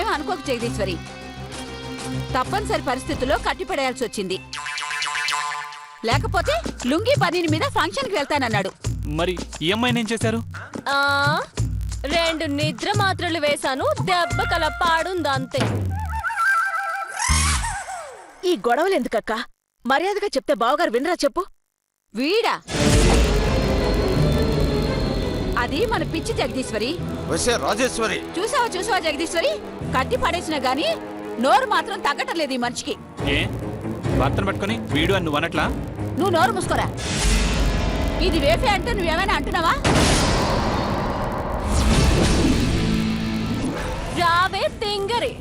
ఏం అనుకోకు జగదీశ్వరి, తప్పనిసరి పరిస్థితుల్లో కట్టిపడేయాల్సి వచ్చింది. లేకపోతే లుంగీ బనీని మీద ఫంక్షన్కి వెళ్తానన్నాడు. మరి ఈ అమ్మాయిని ఏం చేశారు? 2 నిద్ర మాత్రలు వేశాను, దెబ్బ కలపాడుంది అంతే. ఈ గొడవలు ఎందుకక్క? మర్యాదగా చెప్తే బావగారు వినరా చెప్పు. వీడా? అది మన పిచ్చి జగదీశ్వరి. రాజేశ్వరి, చూసావా జగదీశ్వరి, కట్టి పడేసినా గాని నోరు మాత్రం తగ్గటం లేదు ఈ మనిషికి. ఏ భర్తను పట్టుకుని వీడు అని నువ్వు అనట్లా? నువ్వు నోరు మూసుకోరా. ఇది వేఫే అంటే నువ్వేమైనా అంటున్నావా? రావే తింగరి,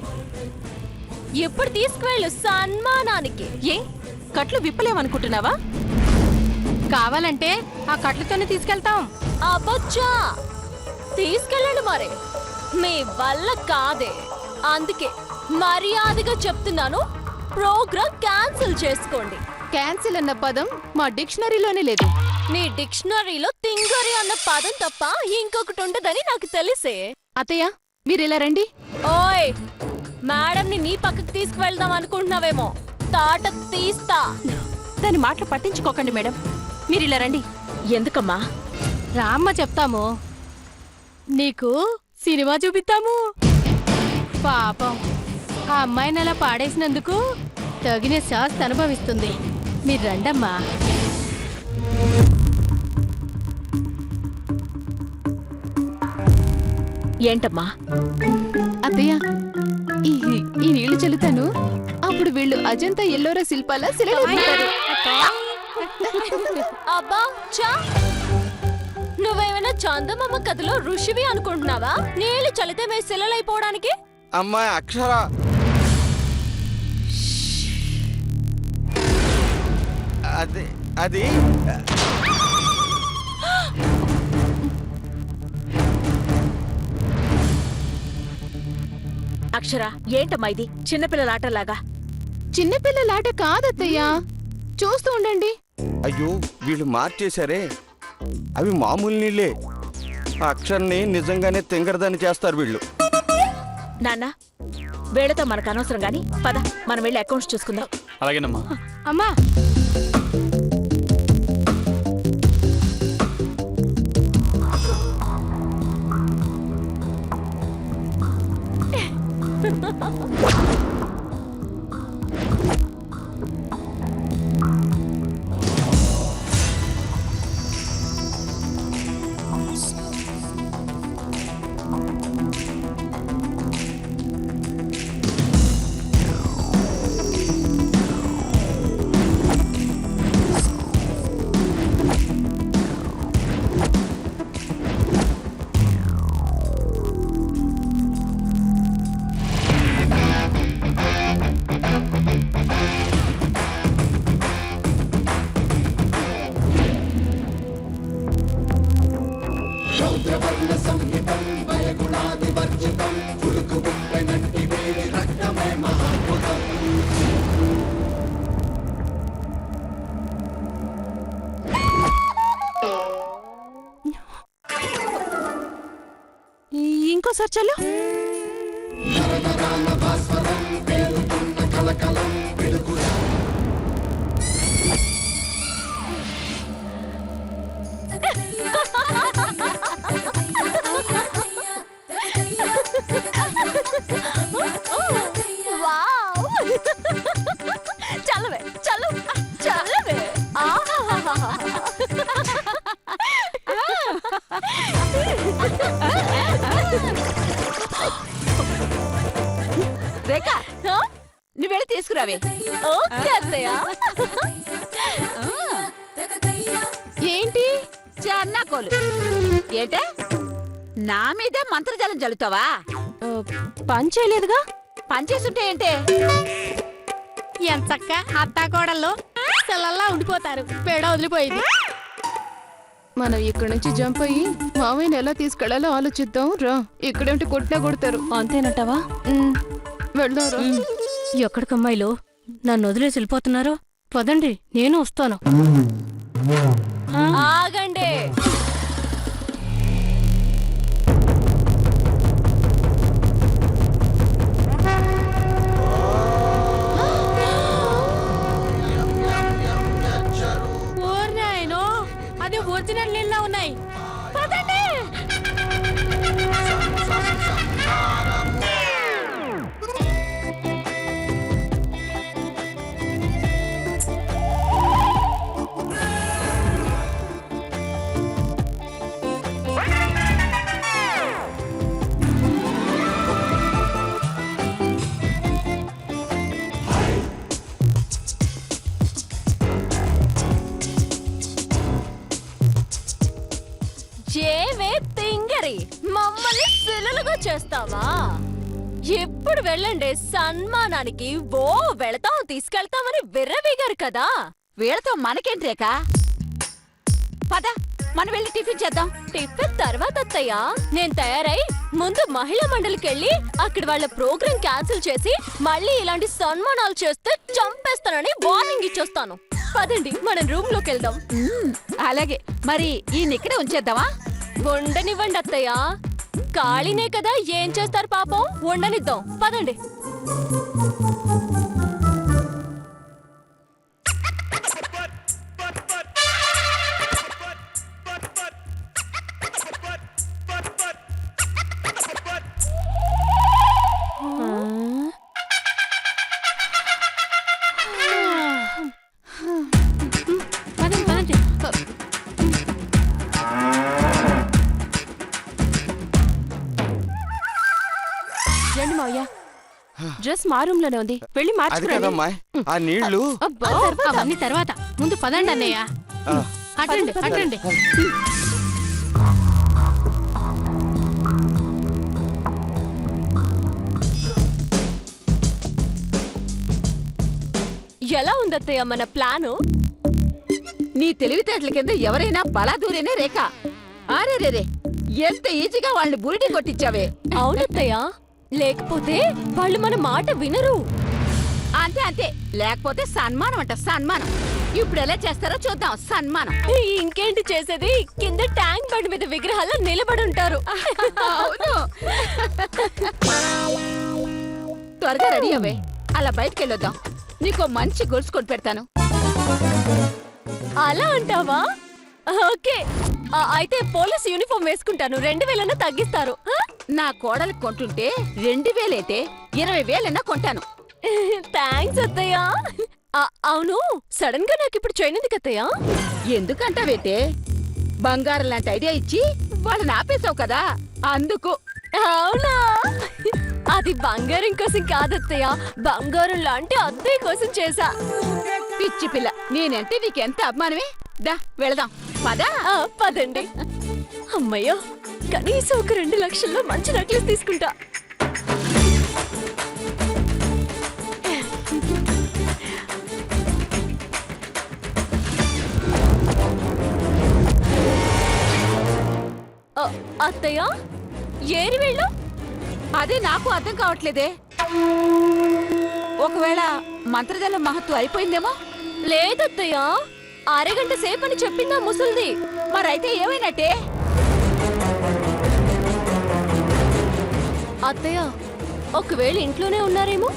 ఎప్పుడు తీసుకువెళ్ళు సన్మానానికి. ఏ కట్లు విప్పలేమనుకుంటున్నావా? కావాలంటే ఆ కట్లతోనే తీసుకెళ్తాం. అబ్బచ్చా, తీసుకెళ్ళండి మరి, మీ వల్ల కాదే. అందుకే మర్యాదగా చెప్తున్నాను, ప్రోగ్రామ్ క్యాన్సిల్ చేసుకోండి. క్యాన్సిల్ అన్న పదం మా డిక్షనరీలోనే లేదు. నీ డిక్షనరీలో తింగరి అన్న పదం తప్ప ఇంకొకటి ఉండదని నాకు తెలిసే. అత్తయ్య మీరిలా రండి. ఓయ్, మేడంని నీ పక్కకు తీసుకువెళ్దాం అనుకుంటున్నావేమో, తాట తీస్తా. దాని మాటలు పట్టించుకోకండి మేడం, మీరిలా రండి. ఎందుకమ్మా? రామ్మ చెప్తాము, నీకు సినిమా చూపిస్తాము. పాపం ఆ అమ్మాయిని అలా పాడేసినందుకు తగిన శాస్తి అనుభవిస్తుంది. మీరు రండమ్మా. ఏంటమ్మా? అత్తయ్య ఈ నీళ్లు చల్లుతాను, అప్పుడు వీళ్ళు అజంతా ఎల్లోరా శిల్పాల శిలైపోతారు. అబ్బా చా, నువ్వేమైనా చందమామ కథలో ఋషివి అనుకుంటున్నావా? నీళ్లు చలితే మే శిలలైపోవడానికి? అమ్మాయి అక్షర, అది అక్షర, ఏంటమ్మా ఇది చిన్నపిల్లలాటలాగా? చిన్నపిల్లలాట కాదత్తయ్యా, చూస్తూ ఉండండి. అయ్యో వీళ్ళు మార్చేశారే, అవి మామూలు నీళ్ళే. ఆ అక్షర్ని నిజంగానే తింగరదాన్ని చేస్తారు వీళ్ళు. నాన్న, వేళతో మనకు అనవసరం గాని పద, మనం వెళ్ళి అకౌంట్స్ చూసుకుందాం. అలాగేనమ్మా. అమ్మా ఇంకోసారి చల్లు. చల్లవే, చల్లవే. రేఖ, నువ్వు వెళ్ళి తీసుకురావే. ఓకే అత్తయ్య. ఏంటి చెన్నాకోలు ఏంటే? నా మీదే మంత్రజలం చల్లుతావా? పని చేయలేదుగా. పనిచేస్తుంటే ఏంటే? ఎంతక్క అత్తాకోడల్లో సెలల్లా ఉండిపోతారు. పేడ వదిలిపోయింది. మనం ఇక్కడి నుంచి జంప్ అయ్యి మామయ్యని ఎలా తీసుకెళ్లాలో ఆలోచిద్దాం రా. ఇక్కడేంటి కొట్టినా కొడతారు. అంతేనంటావా? వెళ్దాం రా. ఎక్కడికమ్మాయిలో నన్ను వదిలేసి వెళ్ళిపోతున్నారు? పదండి, నేను వస్తాను. ఆగండి. మమ్మల్ని శిలలుగా చేస్తావా? ఎప్పుడు వెళ్ళండి సన్మానానికి. ఓ వెళతాం తీసుకెళ్తామని విర్రవీగారు కదా. వీళ్ళతో మనకేంటి రేఖ? పద మనం వెళ్ళి టిఫిన్ చేద్దాం. టిఫిన్ తర్వాత అత్తయ్య. నేను తయారై ముందు మహిళా మండలికెళ్ళి అక్కడ వాళ్ళ ప్రోగ్రాం క్యాన్సిల్ చేసి మళ్ళీ ఇలాంటి సన్మానాలు చేస్తే చంపేస్తానని వార్నింగ్ ఇచ్చొస్తాను. పదండి మనం రూమ్ లోకి వెళ్దాం. అలాగే మరి ఈ ఇక్కడే ఉంచేద్దామా? ఉండనివ్వండి అత్తయ్య, ఖాళీనే కదా, ఏం చేస్తారు పాపం. ఉండనిద్దాం, పదండి. పదండి పదండి. రండి మావయ్య, డ్రెస్ మా రూమ్ లోనే ఉంది, వెళ్ళి అది మార్చుకురండి. కదమ్మా ఆ నీళ్లు. అబ్బా, అవన్నీ తర్వాత, ముందు పదండి అన్నయ్య. ఆ, అటండి అటండి. ఎలా ఉందత్తయ్య మన ప్లాను? నీ తెలివితేటల కింద ఎవరైనా బలాదూరేనే రేఖ. ఆరేరేరే ఎంత ఈజీగా వాళ్ళని బురిడి కొట్టించావే. అవునత్తయ్య, లేకపోతే వాళ్ళు మన మాట వినరు. అంతే అంతే, లేకపోతే సన్మానం అంట సన్మానం. ఇప్పుడు ఎలా చేస్తారో చూద్దాం. సన్మానం ఇంకేంటి చేసేది, కింద ట్యాంక్ బండ్ మీద విగ్రహాల్లో నిలబడి ఉంటారు. అవును. త్వరగా రెడీ అవే, అలా బయటికి వెళ్ళొద్దాం. నీకో మంచి గొలుసు కొట్టి పెడతాను. అలా అంటావా? ఓకే, అయితే పోలీస్ యూనిఫామ్ వేసుకుంటాను. 2000 తగ్గిస్తారు. నా కోడలు కొంటుంటే 2000 అయితే 20,000 కొంటాను. థ్యాంక్స్ అత్తయ్య. అవును, సడన్ గా నాకు ఇప్పుడు చైన్ ఎందుకు అత్తయ్య? ఎందుకంటావేటే, బంగారం లాంటి ఐడియా ఇచ్చి వాళ్ళని ఆపేశావు కదా, అందుకు. అవునా? అది బంగారం కోసం కాదత్తయ్య, బంగారం లాంటి అత్తయ్య కోసం చేసా. పిచ్చి పిల్ల, నేనంటే నీకెంత అభిమానమే. దా వెళదాం, పదా. పదండి. అమ్మయ్యో, కనీసం ఒక 2 లక్షల్లో మంచి నెక్లెస్ తీసుకుంటా. అత్తయ్య, ఏరి వెళ్ళు. అదే నాకు అర్థం కావట్లేదే. ఒకవేళ మంత్రజలం మహత్వం అయిపోయిందేమో. లేదత్తయ్య, అరగంట సేపని చెప్పిందా ముసల్ది. మరైతే ఏమైనట్టే? అత్తయ్య, ఒకవేళ ఇంట్లోనే ఉన్నారేమో.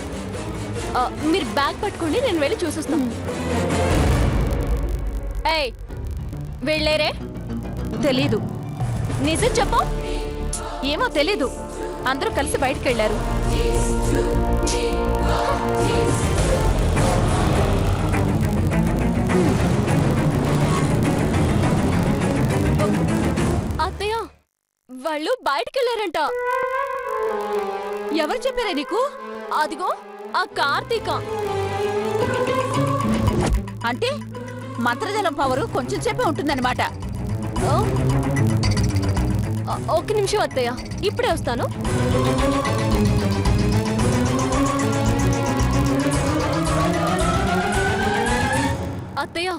మీరు బ్యాగ్ పట్టుకోండి, నేను వెళ్ళి చూసొస్తాను. ఏయ్, వెళ్ళేరే? తెలీదు. నిజం చెప్పు. ఏమో తెలీదు, అందరూ కలిసి బయటికి వెళ్ళారు. అత్తయ్య, వాళ్ళు బయటికెళ్ళారంట. ఎవరు చెప్పారా నీకు? అదిగో ఆ కార్తీక. అంటే మంత్రజలం పవరు కొంచెం సేపే ఉంటుందన్నమాట. ఒక్క నిమిషం అత్తయ్య, ఇప్పుడే వస్తాను. అత్తయ్య,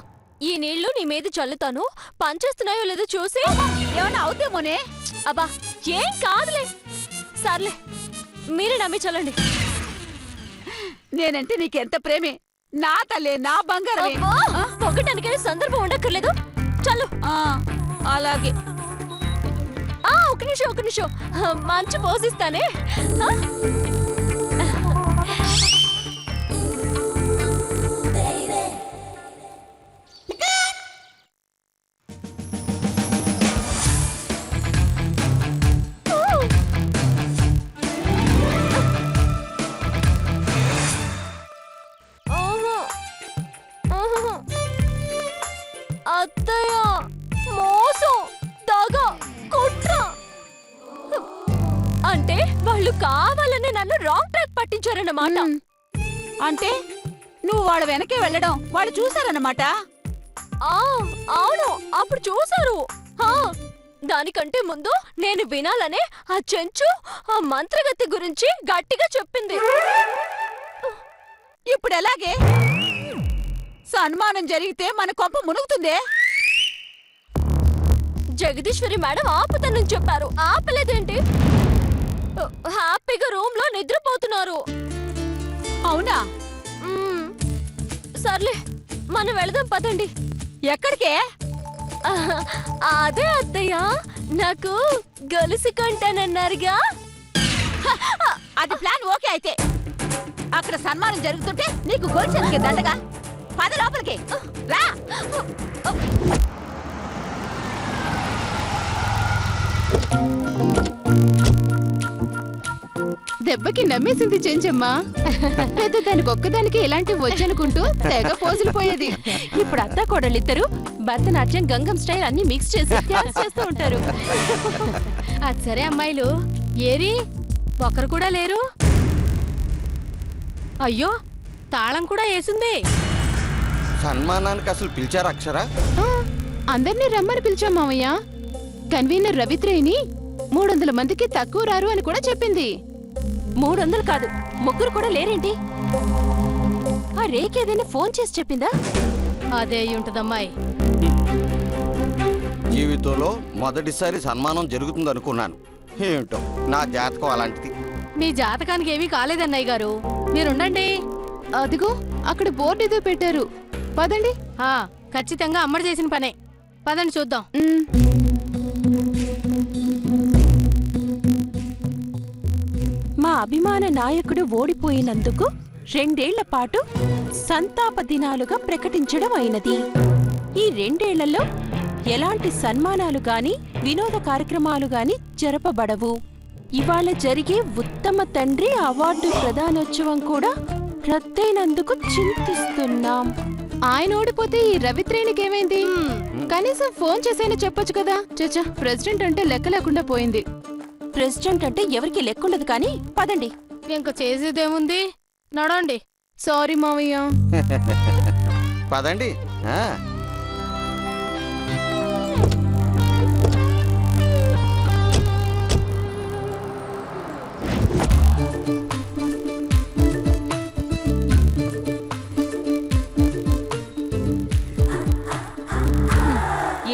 ఈ నీళ్లు నీ మీద చల్లుతాను, పనిచేస్తున్నాయో లేదో చూసి. ఏమన్నా అవుతేమోనే. అబ్బా, ఏం కాదులే. సర్లే, మీరే నమ్మి చల్లండి. నేనంటే నీకెంత ప్రేమే. నా తల్లే, నా బంగారమే. పొగటానికే సందర్భం ఉండక్కర్లేదు. చల్లు. అలాగే. ఒక నిమిషం మంచి పోసిస్తానే. అత్తయ్య, మోసం, దగ, కుట్ర. అంటే వాళ్ళు కావాలని నన్ను రాంగ్ ట్రాక్ పట్టించారన్నమాట. అంటే నువ్వు వాళ్ళ వెనకే వెళ్ళడం వాళ్ళు చూసారన్నమాట. అవును, అప్పుడు చూసారు. దానికంటే ముందు నేను వినాలనే ఆ చెంచు ఆ మంత్రగతి గురించి గట్టిగా చెప్పింది. ఇప్పుడు ఎలాగే సన్మానం జరిగితే మన కొంప మునుగుతుందే. జగదీశ్వరి మేడం ఆపుతానని చెప్పారు, ఆపలేదేంటి? హ్యాపీగా రూమ్ లో నిద్రపోతున్నారు. అవునా? మ్మ్. సర్లే మనం వెళదాం పదండి. ఎక్కడికే? అదే అత్తయ్య, నాకు గొలుసు కొంటానన్నారుగా. అది ప్లాన్ ఓకే అయితే అక్కడ సన్మానం జరుగుతుంటే నీకు గొలుసేందుకే దండగా? పద లోపలికి రా. దెబ్బకి నమ్మేసింది చెంచమ్మా. పెద్ద దానికి ఒక్కదానికి ఇలాంటివి వచ్చనుకుంటూ తెగ పోజులు పోయేది. ఇప్పుడు అత్త కోడలిద్దరు భరతనాట్యం గంగం స్టైల్ అన్ని మిక్స్ చేసి డాన్స్ చేస్తూ ఉంటారు. అది సరే అమ్మాయిలు, ఏరి ఒకరు కూడా లేరు. అయ్యో, తాళం కూడా వేసింది. సన్మానానికి అసలు పిలిచారు అక్షరా? ఆ, అందర్నీ రమ్మని పిలిచాం మావయ్య. కన్వీనర్ రవిత్రేయిని 300 మందికి తక్కువ రారు అని కూడా చెప్పింది. 300 కాదు, ముగ్గురు కూడా లేరేంటి? ఆ రేక్ ఏదైనా ఫోన్ చేసి చెప్పిందా? అదే ఉంటదమ్మాయి. జీవితంలో మొదటిసారి సన్మానం జరుగుతుంది అనుకున్నాను. ఏమిటో నా జాతకం అలాంటిది. మీ జాతకానికి ఏమీ కాలేదన్నయ్య గారు, మీరుండండి. అదిగో అక్కడ బోర్డు ఏదో పెట్టారు. పదండి. ఖచ్చితంగా అమ్మడి చేసిన పనే. పదండి చూద్దాం. మా అభిమాన నాయకుడు ఓడిపోయినందుకు 2 ఏళ్ల పాటు సంతాప దినాలుగా ప్రకటించడం అయినది. ఈ 2 ఏళ్లలో ఎలాంటి సన్మానాలు గాని వినోద కార్యక్రమాలు గాని జరపబడవు. ఇవాళ జరిగే ఉత్తమ తండ్రి అవార్డు ప్రదానోత్సవం కూడా రద్దయినందుకు చింతిస్తున్నాం. ఆయన ఓడిపోతే ఈ రవిత్రేనికి ఏమైంది? కనీసం ఫోన్ చేసైనా చెప్పొచ్చు కదా. చచ్చా, ప్రెసిడెంట్ అంటే లెక్క లేకుండా పోయింది. ప్రెసిడెంట్ అంటే ఎవరికి లెక్కుండదు కానీ పదండి. ఇంక చేసేదేముంది, నడండి. సారీ మావయ్య. పదండి.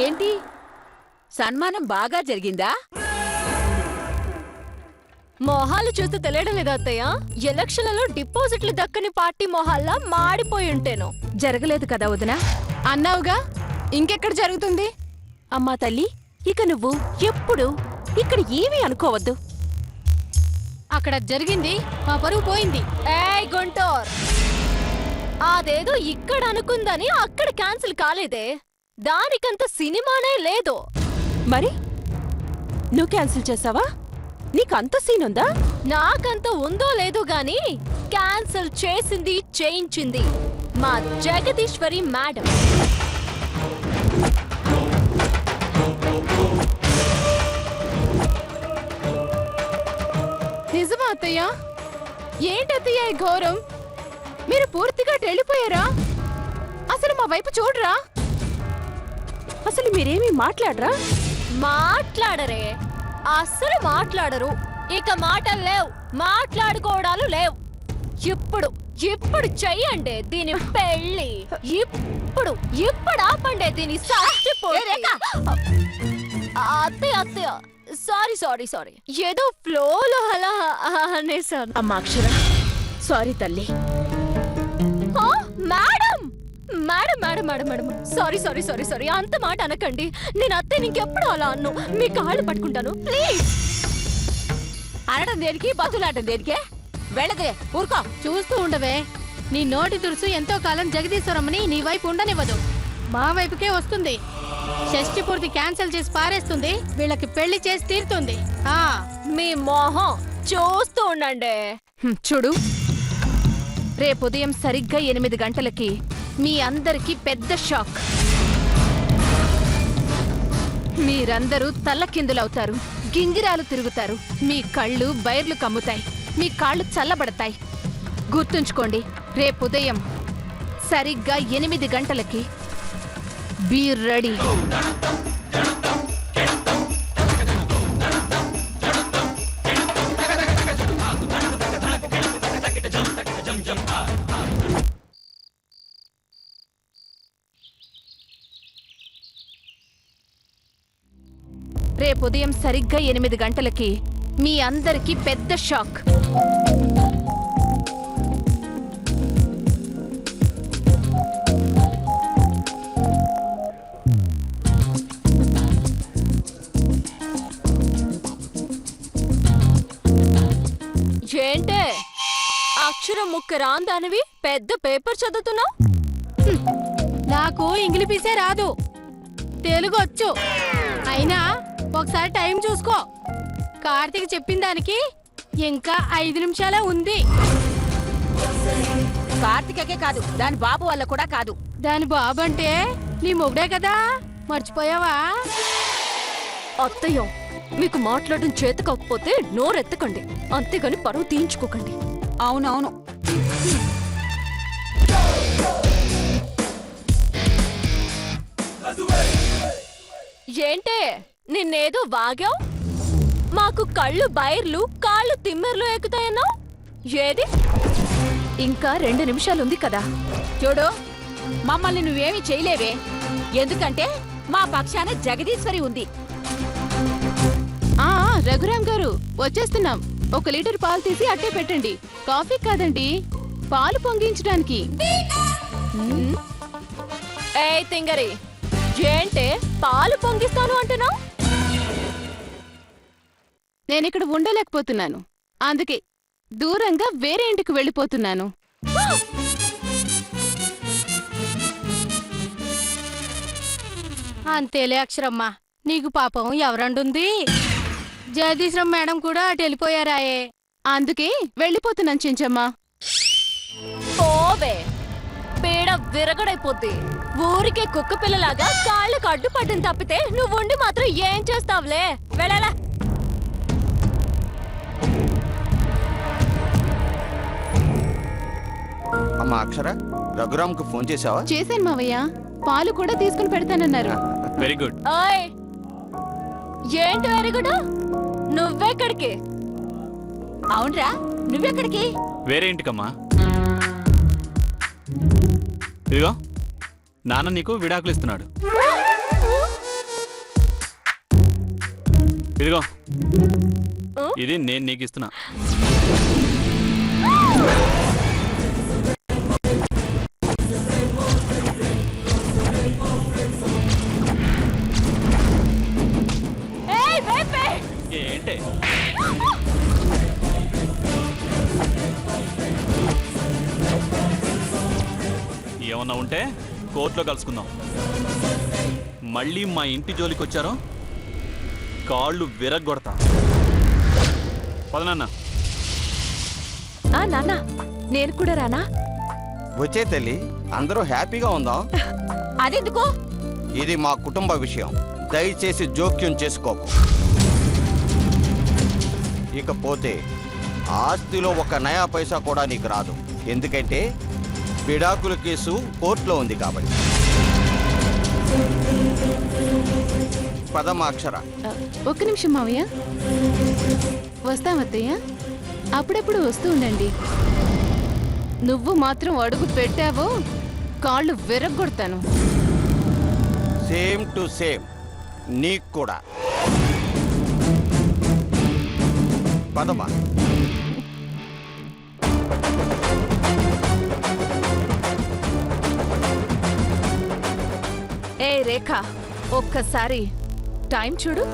ఏంటి సన్మానం బాగా జరిగిందా? మొహాలు చూస్తే తెలియడం లేదా అత్తయ్య? ఎలక్షన్లలో డిపాజిట్లు దక్కని పార్టీ మొహాల్లా మాడిపోయి ఉంటేను. జరగలేదు కదా వదినా? అన్నావుగా, ఇంకెక్కడ జరుగుతుంది? అమ్మా తల్లి, ఇక నువ్వు ఎప్పుడు ఇక్కడ ఏమీ అనుకోవద్దు. అక్కడ జరిగింది, మా పరువు పోయింది. ఏయ్ గుంటూర్, అదేదో ఇక్కడ అనుకుందని అక్కడ క్యాన్సిల్ కాలేదే. దానికంత సినిమానే లేదు. మరి నువ్వు క్యాన్సిల్ చేసావా? నీకంత సీన్ ఉందా? నాకంత ఉందో లేదో గాని క్యాన్సిల్ చేసింది, చేయించింది మా జగదీశ్వరి మేడం. నిజమా అత్తయ్య? ఏంటత్తయ్య ఈ ఘోరం? మీరు పూర్తిగా వెళ్ళిపోయారా? అసలు మా వైపు చూడరా? అసలు మీరేమీ మాట్లాడరా? మాట్లాడరే, అస్సలు మాట్లాడరు. ఇక మాటలు లేవు, మాట్లాడుకోవడాలు లేవు. ఇప్పుడు ఇప్పుడు చెయ్యండి దీని పెళ్ళి. ఇప్పుడు ఇప్పుడు ఆపండి దీని అత్తయ్య అత్తయ్య, సారీ సారీ సారీ, ఏదో ఫ్లోలో అలా అనేసాను. అమ్మా అక్షర, సారీ తల్లి. Madam madam madam madam madam, sorry sorry sorry sorry, అంత మాట అనకండి. నేను అత్తయ్య ఇంకెప్పుడు అలా అన్ను. మీ కాళ్ళు పట్టుకుంటాను ప్లీజ్. అనడం దేనికి, బతులాటం దేనికే? వెళ్ళదే, ఊరుకో. చూస్తూ ఉండవే, నీ నోటి తురుసు ఎంతో కాలం జగదీశ్వరమ్మని నీ వైపు ఉండనివ్వదు, మా వైపుకే వస్తుంది. షష్ఠి పూర్తి క్యాన్సిల్ చేసి పారేస్తుంది, వీళ్ళకి పెళ్లి చేసి తీరుతుంది. మీ మొహం చూస్తూ ఉండండి. చూడు, రేపు ఉదయం సరిగ్గా 8 గంటలకి మీ అందరికీ పెద్ద షాక్. మీరందరూ తల్లకిందులవుతారు, గింగిరాలు తిరుగుతారు, మీ కళ్ళు బైర్లు కమ్ముతాయి, మీ కాళ్ళు చల్లబడతాయి. గుర్తుంచుకోండి, రేపు ఉదయం సరిగ్గా 8 గంటలకి బీ రెడీ. రేపు ఉదయం సరిగ్గా 8 గంటలకి మీ అందరికీ పెద్ద షాక్. ఏంటే అక్షరం ముక్క రాందానివి పెద్ద పేపర్ చదువుతున్నావు? నాకు ఇంగ్లీషే రాదు, తెలుగు వచ్చు. అయినా ఒకసారి టైం చూసుకో. కార్తీక్ చెప్పిన దానికి ఇంకా 5 నిమిషాలే ఉంది. కార్తికకే కాదు, దాని బాబు వల్ల కూడా కాదు. దాని బాబు అంటే నీ మొగుడే కదా, మర్చిపోయావా? అత్తయ్య, మీకు మాట్లాడడం చేత కాకపోతే నోరెత్తకండి, అంతేగాని పరువు తీయించుకోకండి. అవునవును. ఏంటే నిన్నేదో వాగావు? మాకు కళ్ళు బైర్లు కాళ్ళు తిమ్మెర్లు ఎక్కుతాయన్నావు. ఏది? ఇంకా 2 నిమిషాలుంది కదా. చూడు, మమ్మల్ని నువ్వేమీ చేయలేవే. ఎందుకంటే మా పక్షాన జగదీశ్వరి ఉంది. ఆ రఘురాం గారు వచ్చేస్తున్నాం. 1 లీటర్ పాలు తీసి అట్టే పెట్టండి. కాఫీ కాదండి, పాలు పొంగించడానికి. ఏయ్ తింగరి, ఏంటే పాలు పొంగిస్తాను అంటున్నావు? నేనిక్కడ ఉండలేకపోతున్నాను, అందుకే దూరంగా వేరే ఇంటికి వెళ్ళిపోతున్నాను. అంతేలే అక్షరమ్మ, నీకు పాపం ఎవరండుంది? జగదీశ్వరం మేడం కూడా అటు వెళ్ళిపోయారాయే. అందుకే వెళ్ళిపోతున్నాను చెంచమ్మా. పోవే, పేడ విరగడైపోద్ది. ఊరికే కుక్క పిల్లలాగా కాళ్ళకు అడ్డుపడ్డం తప్పితే నువ్వుండి మాత్రం ఏం చేస్తావులే? వెళ్ళాలా? అమ్మా అక్షర, రఘురామ్కు ఫోన్ చేసావా? చేశాను మావయ్య, పాలు కూడా తీసుకుని పెడతానన్నారు. Very good. ఓయ్, ఏంటి వెరిగుడు? నువ్వెక్కడికి? అవునరా, నువ్వెక్కడికి? వేరే ఇంటికమ్మా. ఇదిగో నాన్న నీకు విడాకులు ఇస్తున్నాడు. ఇదిగో ఇది నేను నీకు ఇస్తున్నా. ఏయ్ బేబే, ఏంటే? ఏమన్నా ఉంటే కోర్టులో కలుసుకుందాం. మళ్ళీ మా ఇంటి జోలికి వచ్చారో కాళ్ళు విరగ్గొడతా. పదనన్నా. నాన్న, నేను కూడా రానా? వచ్చే తల్లి, అందరూ హ్యాపీగా ఉందాం. అదెందుకు? ఇది మా కుటుంబ విషయం, దయచేసి జోక్యం చేసుకోకు. ఇకపోతే ఆస్తిలో 1 నయా పైసా కూడా నీకు రాదు. ఎందుకంటే విడాకుల కేసు కోర్టులో ఉంది కాబట్టి. పదమా అక్షర. 1 నిమిషం మావయ్య, వస్తామత్తయ్య. అప్పుడప్పుడు వస్తూ ఉండండి. నువ్వు మాత్రం అడుగు పెట్టావో కాళ్ళు విరగ్గొడతాను. సేమ్ టు సేమ్ నీకు కూడా. పదమా. ఏ రేఖ, ఒక్కసారి టైం చూడు.